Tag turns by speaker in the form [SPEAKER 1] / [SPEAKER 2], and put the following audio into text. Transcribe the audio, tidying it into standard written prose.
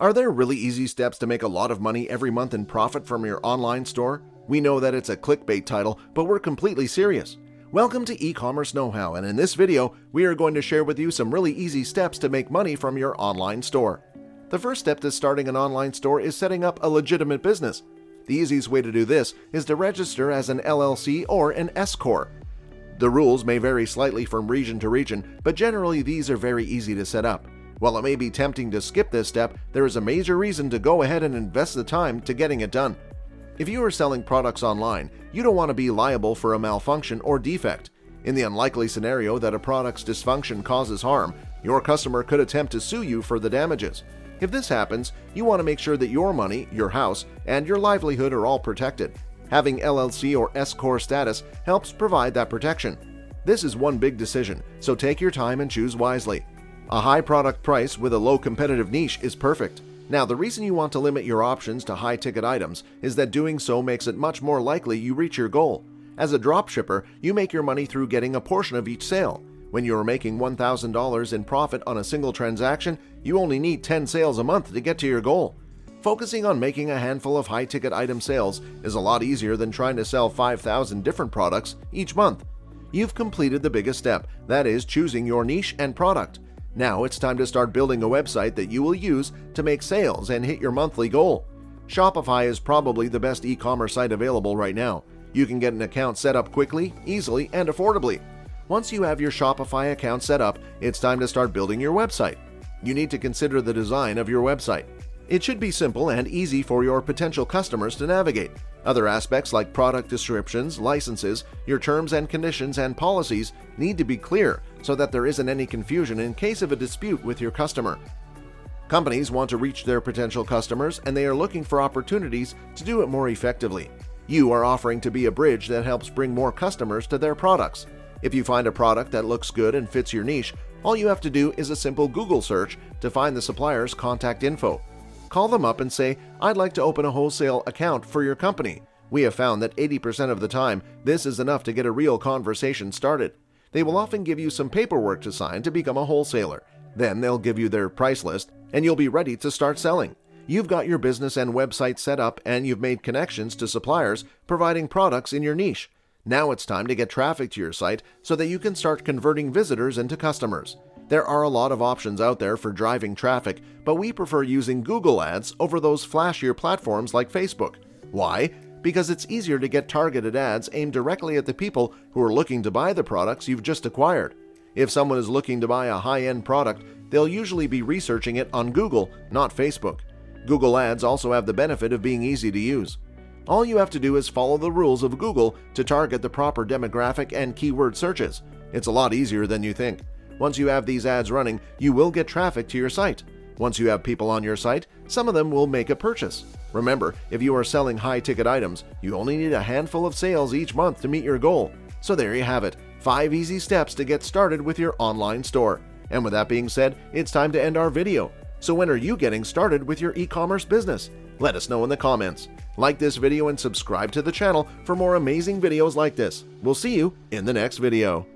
[SPEAKER 1] Are there really easy steps to make a lot of money every month and profit from your online store? We know that it's a clickbait title, but we're completely serious. Welcome to e-commerce know-how, and in this video, we are going to share with you some really easy steps to make money from your online store. The first step to starting an online store is setting up a legitimate business. The easiest way to do this is to register as an LLC or an S-Corp. The rules may vary slightly from region to region, but generally these are very easy to set up. While it may be tempting to skip this step, there is a major reason to go ahead and invest the time to getting it done. If you are selling products online, you don't want to be liable for a malfunction or defect. In the unlikely scenario that a product's dysfunction causes harm, your customer could attempt to sue you for the damages. If this happens, you want to make sure that your money, your house, and your livelihood are all protected. Having LLC or S-Corp status helps provide that protection. This is one big decision, so take your time and choose wisely. A high product price with a low competitive niche is perfect. Now, the reason you want to limit your options to high-ticket items is that doing so makes it much more likely you reach your goal. As a dropshipper, you make your money through getting a portion of each sale. When you are making $1,000 in profit on a single transaction, you only need 10 sales a month to get to your goal. Focusing on making a handful of high-ticket item sales is a lot easier than trying to sell 5,000 different products each month. You've completed the biggest step, that is choosing your niche and product. Now it's time to start building a website that you will use to make sales and hit your monthly goal. Shopify is probably the best e-commerce site available right now. You can get an account set up quickly, easily, and affordably. Once you have your Shopify account set up, it's time to start building your website. You need to consider the design of your website. It should be simple and easy for your potential customers to navigate. Other aspects like product descriptions, licenses, your terms and conditions, and policies need to be clear so that there isn't any confusion in case of a dispute with your customer. Companies want to reach their potential customers, and they are looking for opportunities to do it more effectively. You are offering to be a bridge that helps bring more customers to their products. If you find a product that looks good and fits your niche, all you have to do is a simple Google search to find the supplier's contact info. Call them up and say, "I'd like to open a wholesale account for your company." We have found that 80% of the time, this is enough to get a real conversation started. They will often give you some paperwork to sign to become a wholesaler. Then they'll give you their price list, and you'll be ready to start selling. You've got your business and website set up, and you've made connections to suppliers providing products in your niche. Now it's time to get traffic to your site so that you can start converting visitors into customers. There are a lot of options out there for driving traffic, but we prefer using Google Ads over those flashier platforms like Facebook. Why? Because it's easier to get targeted ads aimed directly at the people who are looking to buy the products you've just acquired. If someone is looking to buy a high-end product, they'll usually be researching it on Google, not Facebook. Google Ads also have the benefit of being easy to use. All you have to do is follow the rules of Google to target the proper demographic and keyword searches. It's a lot easier than you think. Once you have these ads running, you will get traffic to your site. Once you have people on your site, some of them will make a purchase. Remember, if you are selling high-ticket items, you only need a handful of sales each month to meet your goal. So there you have it, 5 easy steps to get started with your online store. And with that being said, it's time to end our video. So when are you getting started with your e-commerce business? Let us know in the comments. Like this video and subscribe to the channel for more amazing videos like this. We'll see you in the next video.